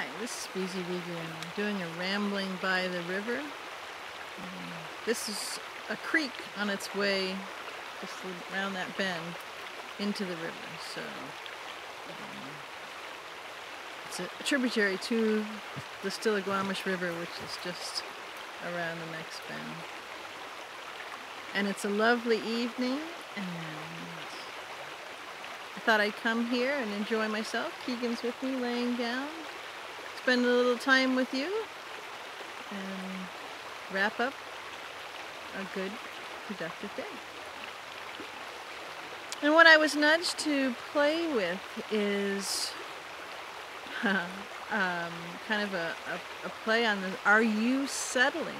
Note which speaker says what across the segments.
Speaker 1: Hi, this is Breezy Vegan. I'm doing a rambling by the river. This is a creek on its way just around that bend into the river. So it's a tributary to the Stilly River, which is just around the next bend. And it's a lovely evening, and I thought I'd come here and enjoy myself. Keegan's with me, laying down. Spend a little time with you and wrap up a good, productive day. And what I was nudged to play with is kind of a play on the, are you settling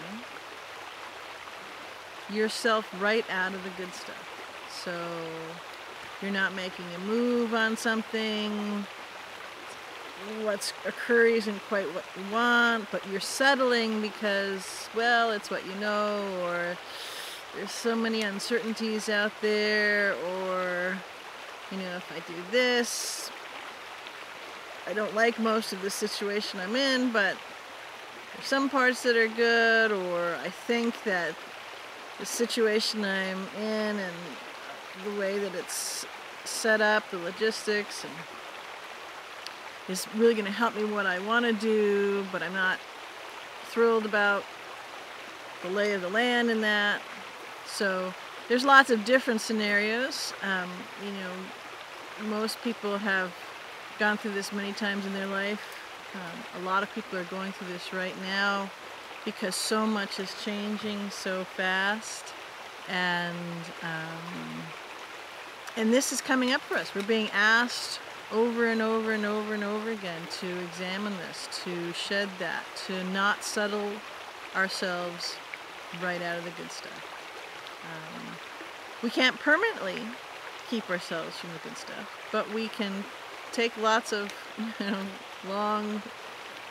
Speaker 1: yourself right out of the good stuff? So you're not making a move on something. What's occurring isn't quite what you want, but you're settling because, well, it's what you know, or there's so many uncertainties out there, or, you know, if I do this, I don't like most of the situation I'm in, but there's some parts that are good, or I think that the situation I'm in and the way that it's set up, the logistics, and is really going to help me what I want to do, but I'm not thrilled about the lay of the land in that. So there's lots of different scenarios. You know, most people have gone through this many times in their life. A lot of people are going through this right now because so much is changing so fast, and this is coming up for us. We're being asked over and over and over and over again to examine this, to shed that, to not settle ourselves right out of the good stuff. We can't permanently keep ourselves from the good stuff, but we can take lots of, you know, long,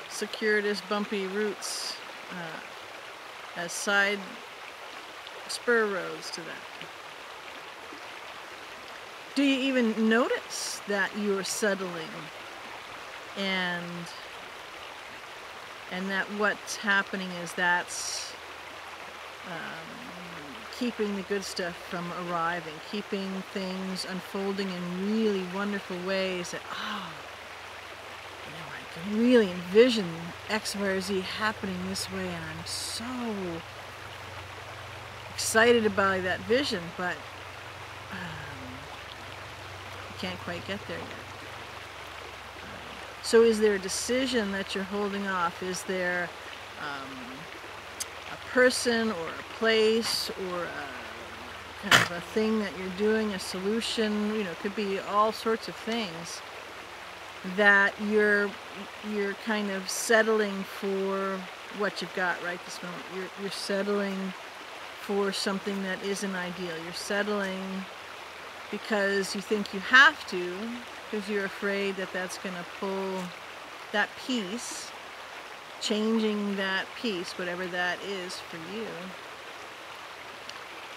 Speaker 1: circuitous, bumpy routes as side spur roads to that. Do you even notice that you're settling and that what's happening is that's keeping the good stuff from arriving, keeping things unfolding in really wonderful ways that, you know, I can really envision X, Y, or Z happening this way, and I'm so excited about that vision, but can't quite get there yet. So is there a decision that you're holding off? Is there a person or a place or a kind of a thing that you're doing, a solution? You know, it could be all sorts of things that you're kind of settling for what you've got right this moment. You're settling for something that isn't ideal. You're settling because you think you have to, because you're afraid that that's going to pull that piece, changing that piece, whatever that is for you,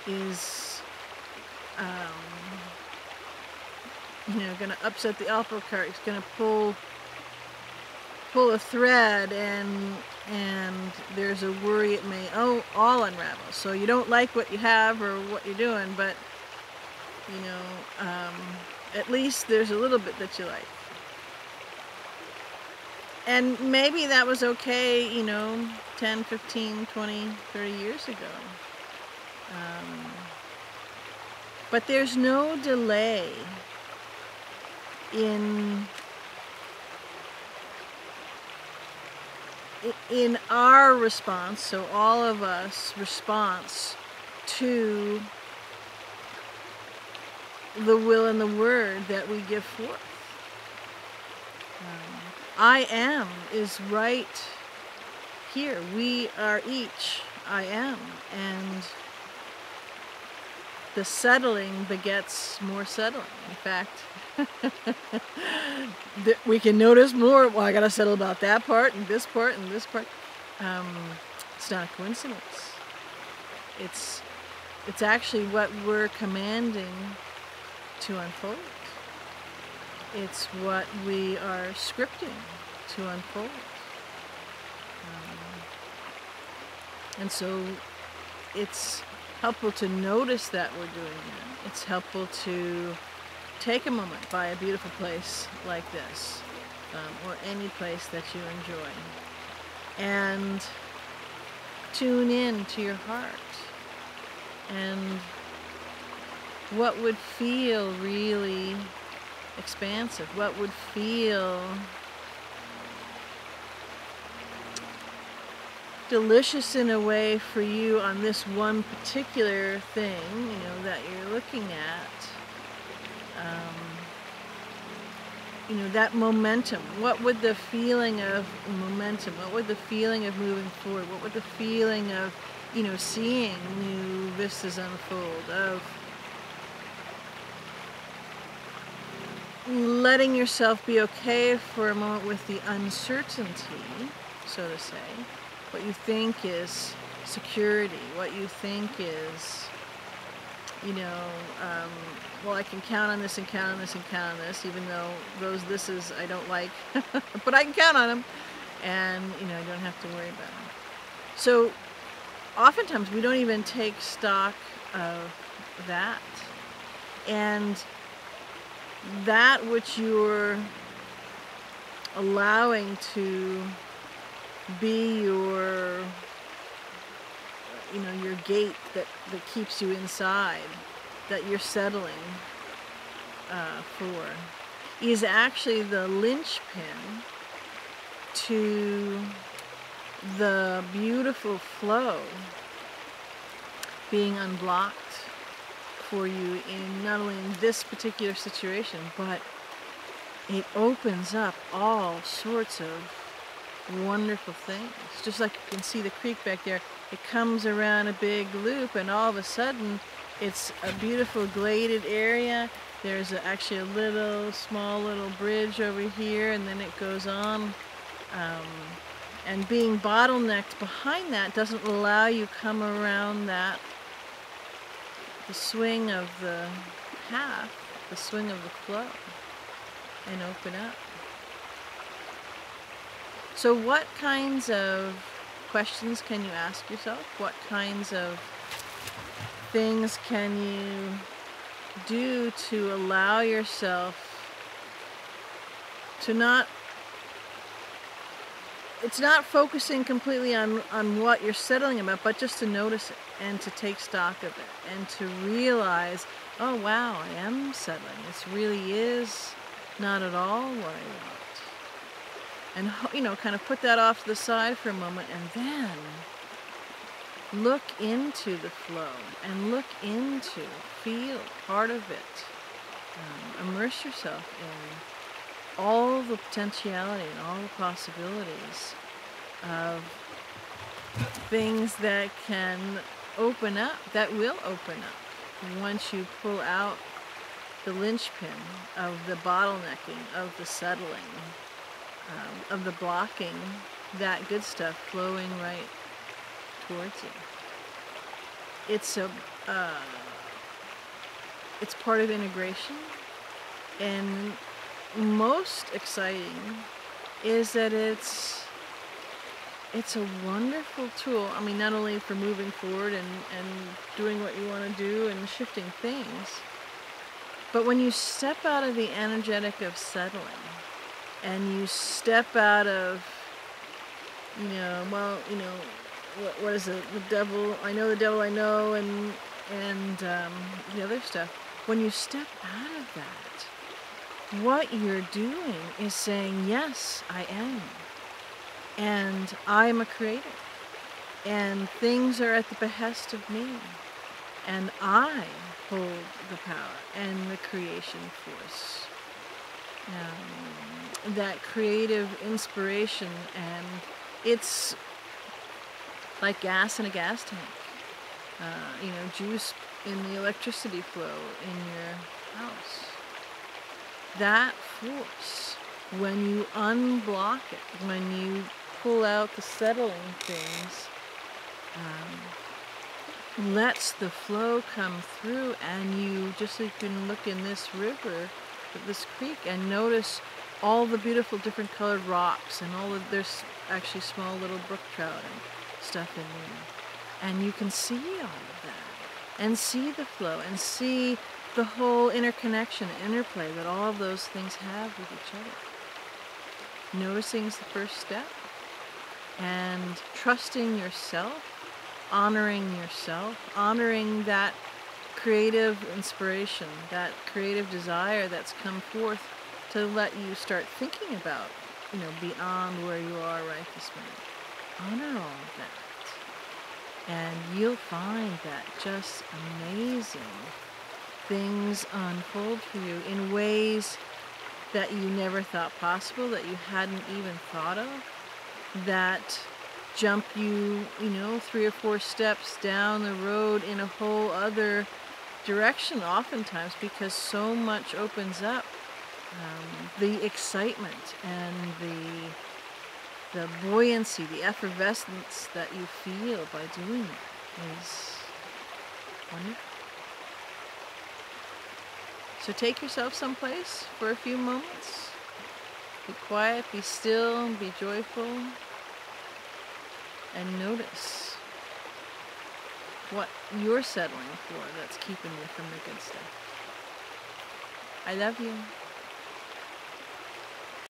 Speaker 1: is, you know, going to upset the apple cart. It's going to pull a thread, and there's a worry it may all unravel. So you don't like what you have or what you're doing, but you know, at least there's a little bit that you like. And maybe that was okay, you know, 10, 15, 20, 30 years ago. But there's no delay in our response, so all of us response to the will and the word that we give forth. I am is right here. We are each I am, and the settling begets more settling. In fact, we can notice more. Well, I gotta settle about that part and this part and this part. It's not a coincidence. It's actually what we're commanding to unfold. It's what we are scripting to unfold. And so it's helpful to notice that we're doing that. It's helpful to take a moment by a beautiful place like this, or any place that you enjoy, and tune in to your heart and what would feel really expansive, what would feel delicious in a way for you on this one particular thing, that you're looking at. That momentum. What would the feeling of momentum, what would the feeling of moving forward, what would the feeling of, seeing new vistas unfold, of letting yourself be okay for a moment with the uncertainty, so to say, what you think is security, what you think is, well, I can count on this and count on this and count on this, even though those thises I don't like, but I can count on them, and, I don't have to worry about them. So, oftentimes we don't even take stock of that, and that which you're allowing to be your gate that keeps you inside, that you're settling for, is actually the linchpin to the beautiful flow being unblocked for you in not only in this particular situation, but it opens up all sorts of wonderful things. Just like you can see the creek back there, it comes around a big loop, and all of a sudden it's a beautiful gladed area. There's actually a small little bridge over here, and then it goes on. And being bottlenecked behind that doesn't allow you come around the swing of the path, the swing of the flow, and open up. So what kinds of questions can you ask yourself? What kinds of things can you do to allow yourself to not, it's not focusing completely on what you're settling about, but just to notice it and to take stock of it and to realize, oh wow, I am settling. This really is not at all what I want. And, kind of put that off to the side for a moment, and then look into the flow and feel part of it. Immerse yourself in all the potentiality and all the possibilities of things that can open up, that will open up once you pull out the linchpin of the bottlenecking, of the settling, of the blocking, that good stuff flowing right towards you. It's part of integration, and most exciting is that it's a wonderful tool. I mean, not only for moving forward and doing what you want to do and shifting things, but when you step out of the energetic of settling, and you step out of, what is it? The devil, I know the devil I know, and the other stuff. When you step out of that, what you're doing is saying, yes, I am. And I am a creator. And things are at the behest of me. And I hold the power and the creation force. That creative inspiration, and it's like gas in a gas tank. Juice in the electricity flow in your house. That force, when you unblock it, when you pull out the settling things, lets the flow come through, and you just, you can look in this river, this creek, and notice all the beautiful different colored rocks and there's actually small little brook trout and stuff in there. And you can see all of that and see the flow and see the whole interconnection, interplay that all of those things have with each other. Noticing is the first step, and trusting yourself, honoring that creative inspiration, that creative desire that's come forth to let you start thinking about, beyond where you are right this minute. Honor all of that. And you'll find that just amazing things unfold for you in ways that you never thought possible, that you hadn't even thought of, that jump you, 3 or 4 steps down the road in a whole other direction oftentimes, because so much opens up. The excitement and the buoyancy, the effervescence that you feel by doing it is wonderful. So take yourself someplace for a few moments. Be quiet, be still, be joyful, and notice what you're settling for that's keeping you from the good stuff. I love you.